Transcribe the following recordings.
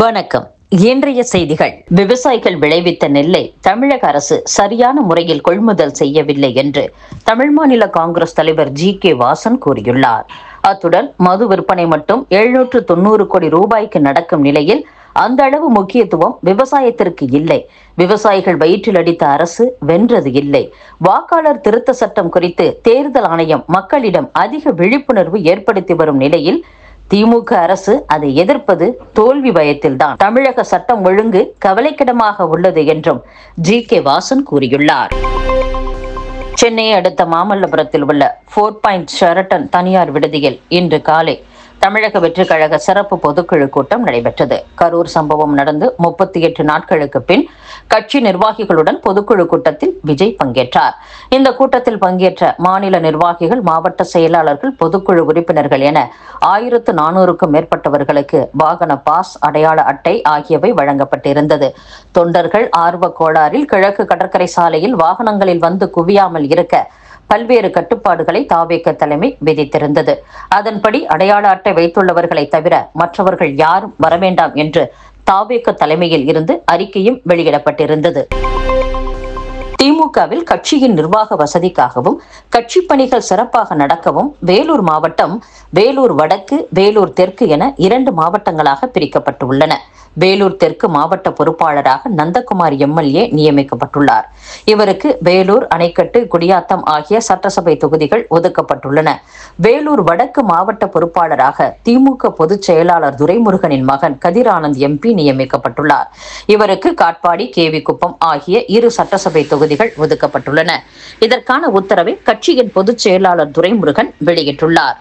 வணக்கம். இன்றைய செய்திகள். விவசாயிகள் விளைவித்த நெல்லை தமிழக அரசு சரியான முறையில் கொள்முதல் செய்யவில்லை என்று தமிழ் மாநில காங்கிரஸ் தலைவர் ஜி.கே. வாசன் கூறியுள்ளார். அத்துடன் மது விற்பனை மட்டும் 790 கோடி ரூபாய்க்கு நடக்கும் நிலையில் அந்த அளவு முக்கியத்துவம் விவசாயத்திற்கு இல்லை. விவசாயிகள் வயிற்றில் அடித்த அரசு வென்றது இல்லை. வாக்காளர் திருத்த சட்டம் குறித்து தேர்தல் ஆணையம் மக்களிடம் அதிக விழிப்புணர்வு ஏற்படுத்தி வரும் நிலையில் திமுக அரசு அதை எதிர்ப்பது தோல்வி பயத்தில்தான். தமிழக சட்டம் ஒழுங்கு கவலைக்கிடமாக உள்ளது என்றும் ஜி.கே. வாசன் கூறியுள்ளார். சென்னையை அடுத்த மாமல்லபுரத்தில் உள்ள 4 பாயிண்ட் ஷெரட்டன் தனியார் விடுதியில் இன்று காலை தமிழக வெற்றிக் கழக சிறப்பு பொதுக்குழு கூட்டம் நடைபெற்றது. கரூர் சம்பவம் நடந்து 38 நாட்களுக்கு பின் கட்சி நிர்வாகிகளுடன் பொதுக்குழு கூட்டத்தில் விஜய் பங்கேற்றார். இந்த கூட்டத்தில் பங்கேற்ற மாநில நிர்வாகிகள், மாவட்ட செயலாளர்கள், பொதுக்குழு உறுப்பினர்கள் என 1400க்கும் மேற்பட்டவர்களுக்கு வாகன பாஸ், அடையாள அட்டை ஆகியவை வழங்கப்பட்டிருந்தது. தொண்டர்கள் ஆர்வ கோளாறில் கிழக்கு கடற்கரை சாலையில் வாகனங்களில் வந்து குவியாமல் இருக்க பல்வேறு கட்டுப்பாடுகளை தாவேக தலைமை விதித்திருந்தது. அதன்படி அடையாள அட்டை வைத்துள்ளவர்களை தவிர மற்றவர்கள் யாரும் வரவேண்டாம் என்று தாவேக தலைமையில் இருந்து அறிக்கையும் வெளியிடப்பட்டிருந்தது. திமுகவில் கட்சியின் நிர்வாக வசதிக்காகவும் கட்சி பணிகள் சிறப்பாக நடக்கவும் வேலூர் மாவட்டம் வேலூர் வடக்கு, வேலூர் தெற்கு என 2 மாவட்டங்களாக பிரிக்கப்பட்டுள்ளன. வேலூர் தெற்கு மாவட்ட பொறுப்பாளராக நந்தகுமார் எம்எல்ஏ நியமிக்கப்பட்டுள்ளார். இவருக்கு வேலூர், அணைக்கட்டு, குடியாத்தம் ஆகிய சட்டசபை தொகுதிகள் ஒதுக்கப்பட்டுள்ளன. வேலூர் வடக்கு மாவட்ட பொறுப்பாளராக திமுக பொதுச் செயலாளர் துரைமுருகனின் மகன் கதிர் ஆனந்த் எம்பி நியமிக்கப்பட்டுள்ளார். இவருக்கு காட்பாடி, கேவிக்குப்பம் ஆகிய 2 சட்டசபை தொகுதிகள் ஒதுக்கப்பட்டுள்ளன. இதற்கான உத்தரவை கட்சியின் பொதுச் செயலாளர் துரைமுருகன் வெளியிட்டுள்ளார்.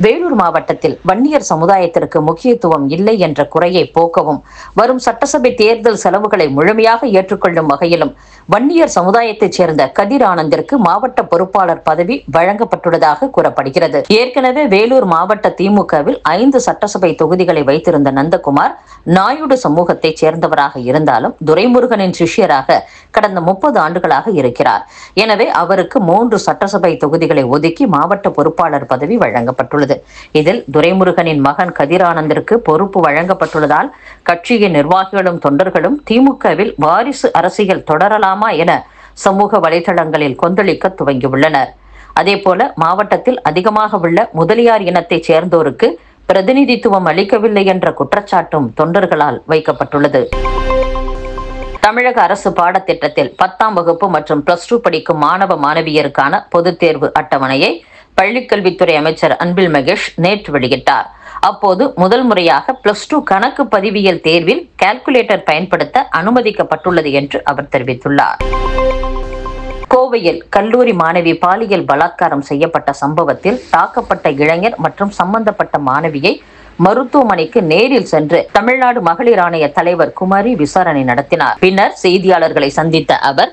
வேலூர் மாவட்டத்தில் வன்னியர் சமுதாயத்திற்கு முக்கியத்துவம் இல்லை என்ற குறையை போக்கவும், வரும் சட்டசபை தேர்தல் செலவுகளை முழுமையாக ஏற்றுக்கொள்ளும் வகையிலும் வன்னியர் சமுதாயத்தைச் சேர்ந்த கதிர் ஆனந்திற்கு மாவட்ட பொறுப்பாளர் பதவி வழங்கப்பட்டுள்ளதாக கூறப்படுகிறது. ஏற்கனவே வேலூர் மாவட்ட திமுகவில் 5 சட்டசபை தொகுதிகளை வைத்திருந்த நந்தகுமார் நாயுடு சமூகத்தைச் சேர்ந்தவராக இருந்தாலும் துரைமுருகனின் சிஷ்யராக கடந்த 30 ஆண்டுகளாக இருக்கிறார். எனவே அவருக்கு 3 சட்டசபை தொகுதிகளை ஒதுக்கி மாவட்ட பொறுப்பாளர் பதவி வழங்கப்பட்டுள்ளது. இதில் துரைமுருகனின் மகன் கதிர் ஆனந்திற்கு பொறுப்பு வழங்கப்பட்டுள்ளதால் கட்சியின் நிர்வாகிகளும் தொண்டர்களும் திமுகவில் வாரிசு அரசியல் தொடரலாமா என சமூக வலைதளங்களில் கொந்தளிக்க துவங்கியுள்ளனர். அதேபோல மாவட்டத்தில் அதிகமாக உள்ள முதலியார் இனத்தைச் சேர்ந்தோருக்கு பிரதிநிதித்துவம் அளிக்கவில்லை என்ற குற்றச்சாட்டும் தொண்டர்களால் வைக்கப்பட்டுள்ளது. தமிழக அரசு பாடத்திட்டத்தில் 10ஆம் வகுப்பு மற்றும் +2 படிக்கும் மாணவ மாணவியருக்கான பொதுத் தேர்வு அட்டவணையை பள்ளிக்கல்வித்துறை அமைச்சர் அன்பில் மகேஷ் நேற்று வெளியிட்டார். அப்போது முதல் முறையாக +2 கணக்கு பதிவியல் தேர்வில் கால்குலேட்டர் பயன்படுத்த அனுமதிக்கப்பட்டுள்ளது என்று அவர் தெரிவித்துள்ளார். கோவையில் கல்லூரி மாணவி பாலியல் பலாத்காரம் செய்யப்பட்ட சம்பவத்தில் தாக்கப்பட்ட இளைஞர் மற்றும் சம்பந்தப்பட்ட மாணவியை மருத்துவமனைக்கு நேரில் சென்று தமிழ்நாடு மகளிர் ஆணைய தலைவர் குமாரி விசாரணை நடத்தினார். பின்னர் செய்தியாளர்களை சந்தித்த அவர்,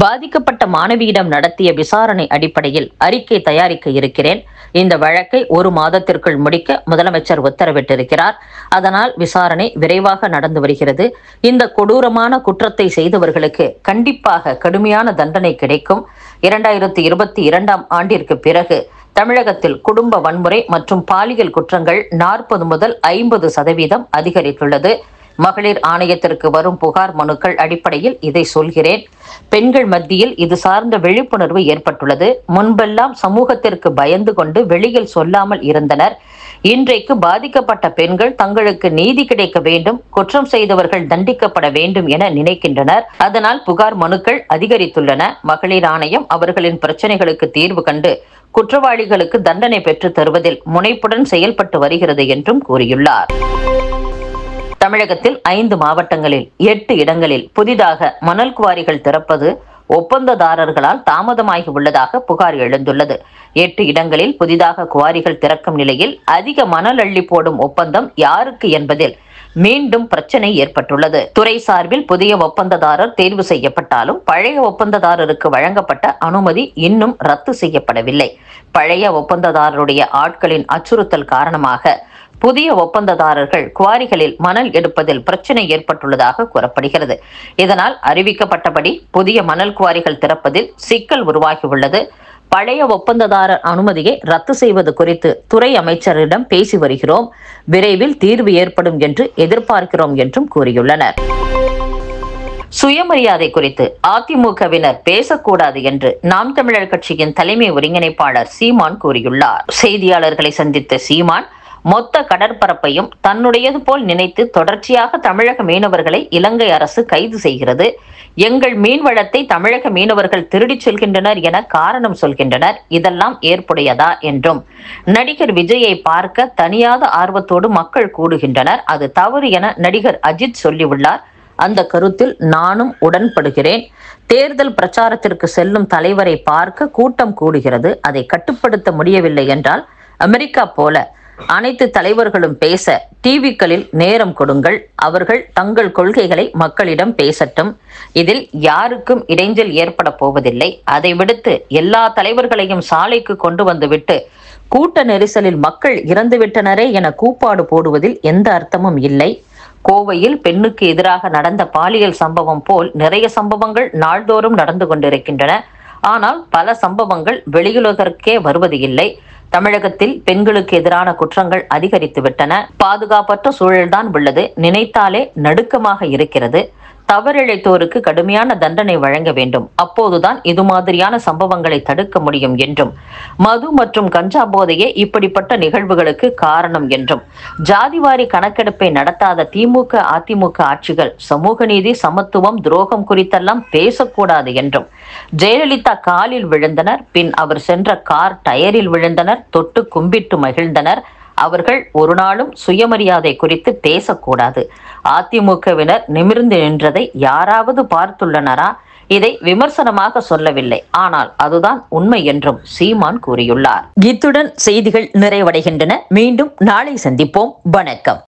பாதிக்கப்பட்ட மாணவியிடம் நடத்திய விசாரணை அடிப்படையில் அறிக்கை தயாரிக்க இருக்கிறேன். இந்த வழக்கை 1 மாதத்திற்குள் முடிக்க முதலமைச்சர் உத்தரவிட்டிருக்கிறார். அதனால் விசாரணை விரைவாக நடந்து வருகிறது. இந்த கொடூரமான குற்றத்தை செய்தவர்களுக்கு கண்டிப்பாக கடுமையான தண்டனை கிடைக்கும். 2022ஆம் ஆண்டிற்கு பிறகு தமிழகத்தில் குடும்ப வன்முறை மற்றும் பாலியல் குற்றங்கள் 40 முதல் 50% அதிகரித்துள்ளது. மகளிர் ஆணையத்திற்கு வரும் புகார் மனுக்கள் அடிப்படையில் இதை சொல்கிறேன். பெண்கள் மத்தியில் இது சார்ந்த விழிப்புணர்வு ஏற்பட்டுள்ளது. முன்பெல்லாம் சமூகத்திற்கு பயந்து கொண்டு வெளியில் சொல்லாமல் இருந்தனர். இன்றைக்கு பாதிக்கப்பட்ட பெண்கள் தங்களுக்கு நீதி கிடைக்க வேண்டும், குற்றம் செய்தவர்கள் தண்டிக்கப்பட வேண்டும் என நினைக்கின்றனர். அதனால் புகார் மனுக்கள் அதிகரித்துள்ளன. மகளிர் ஆணையம் அவர்களின் பிரச்சனைகளுக்கு தீர்வு கண்டு குற்றவாளிகளுக்கு தண்டனை பெற்று தருவதில் முனைப்புடன் செயல்பட்டு வருகிறது என்றும் கூறியுள்ளார். தமிழகத்தில் 5 மாவட்டங்களில் 8 இடங்களில் புதிதாக மணல் குவாரிகள் திறப்பது ஒப்பந்ததாரர்களால் தாமதமாகி உள்ளதாக புகார் எழுந்துள்ளது. 8 இடங்களில் புதிதாக குவாரிகள் திறக்கும் நிலையில் அதிக மணல் அள்ளி போடும் ஒப்பந்தம் யாருக்கு என்பதில் மீண்டும் பிரச்சனை ஏற்பட்டுள்ளது. துறை சார்பில் புதிய ஒப்பந்ததாரர் தேர்வு செய்யப்பட்டாலும் பழைய ஒப்பந்ததாரருக்கு வழங்கப்பட்ட அனுமதி இன்னும் ரத்து செய்யப்படவில்லை. பழைய ஒப்பந்ததாரருடைய ஆட்களின் அச்சுறுத்தல் காரணமாக புதிய ஒப்பந்ததாரர்கள் குவாரிகளில் மணல் எடுப்பதில் பிரச்சனை ஏற்பட்டுள்ளதாக கூறப்படுகிறது. இதனால் அறிவிக்கப்பட்டபடி புதிய மணல் குவாரிகள் திறப்பதில் சிக்கல் உருவாகியுள்ளது. பழைய ஒப்பந்ததாரர் அனுமதியை ரத்து செய்வது குறித்து துறை அமைச்சரிடம் பேசி வருகிறோம். விரைவில் தீர்வு ஏற்படும் என்று எதிர்பார்க்கிறோம் என்றும் கூறியுள்ளனர். சுயமரியாதை குறித்து அதிமுகவினர் பேசக்கூடாது என்று நாம் தமிழர் கட்சியின் தலைமை ஒருங்கிணைப்பாளர் சீமான் கூறியுள்ளார். செய்தியாளர்களை சந்தித்த சீமான், மொத்த கடற்பரப்பையும் தன்னுடையது போல் நினைத்து தொடர்ச்சியாக தமிழக மீனவர்களை இலங்கை அரசு கைது செய்கிறது. எங்கள் மீன்வளத்தை தமிழக மீனவர்கள் திருடிச் செல்கின்றனர் என காரணம் சொல்கின்றனர். இதெல்லாம் ஏற்புடையதா என்றும், நடிகர் விஜயை பார்க்க தனியாத ஆர்வத்தோடு மக்கள் கூடுகின்றனர். அது தவறு என நடிகர் அஜித் சொல்லியுள்ளார். அந்த கருத்தில் நானும் உடன்படுகிறேன். தேர்தல் பிரச்சாரத்திற்கு செல்லும் தலைவரை பார்க்க கூட்டம் கூடுகிறது. அதை கட்டுப்படுத்த முடியவில்லை என்றால் அமெரிக்கா போல அனைத்து தலைவர்களும் பேச டிவிக்களில் நேரம் கொடுங்கள். அவர்கள் தங்கள் கொள்கைகளை மக்களிடம் பேசட்டும். இதில் யாருக்கும் இடைஞ்சல் ஏற்பட போவதில்லை. அதை விடுத்து எல்லா தலைவர்களையும் சாலைக்கு கொண்டு வந்துவிட்டு கூட்ட நெரிசலில் மக்கள் இறந்துவிட்டனரே என கூப்பாடு போடுவதில் எந்த அர்த்தமும் இல்லை. கோவையில் பெண்ணுக்கு எதிராக நடந்த பாலியல் சம்பவம் போல் நிறைய சம்பவங்கள் நாள்தோறும் நடந்து கொண்டிருக்கின்றன. ஆனால் பல சம்பவங்கள் வெளியுலகிற்கே வருவது இல்லை. தமிழகத்தில் பெண்களுக்கு எதிரான குற்றங்கள் அதிகரித்து விட்டன. பாதுகாப்பற்ற சூழல்தான் உள்ளது. நினைத்தாலே நடுக்கமாக இருக்கிறது. தவறிழைத்தோருக்கு கடுமையான தண்டனை வழங்க வேண்டும். அப்போதுதான் இது மாதிரியான சம்பவங்களை தடுக்க முடியும் என்றும், மது மற்றும் கஞ்சா போதையே இப்படிப்பட்ட நிகழ்வுகளுக்கு காரணம் என்றும், ஜாதிவாரி கணக்கெடுப்பை நடத்தாத திமுக அதிமுக ஆட்சிகள் சமூக நீதி, சமத்துவம், துரோகம் குறித்தெல்லாம் பேசக்கூடாது என்றும், ஜெயலலிதா காலில் விழுந்தனர், பின் அவர் சென்ற கார் டயரில் விழுந்தனர், தொட்டு கும்பிட்டு மகிழ்ந்தனர். அவர்கள் ஒரு நாளும் சுயமரியாதை குறித்து பேசக்கூடாது. அதிமுகவினர் நிமிர்ந்து நின்றதை யாராவது பார்த்துள்ளனரா? இதை விமர்சனமாக சொல்லவில்லை, ஆனால் அதுதான் உண்மை என்றும் சீமான் கூறியுள்ளார். இத்துடன் செய்திகள் நிறைவடைகின்றன. மீண்டும் நாளை சந்திப்போம். வணக்கம்.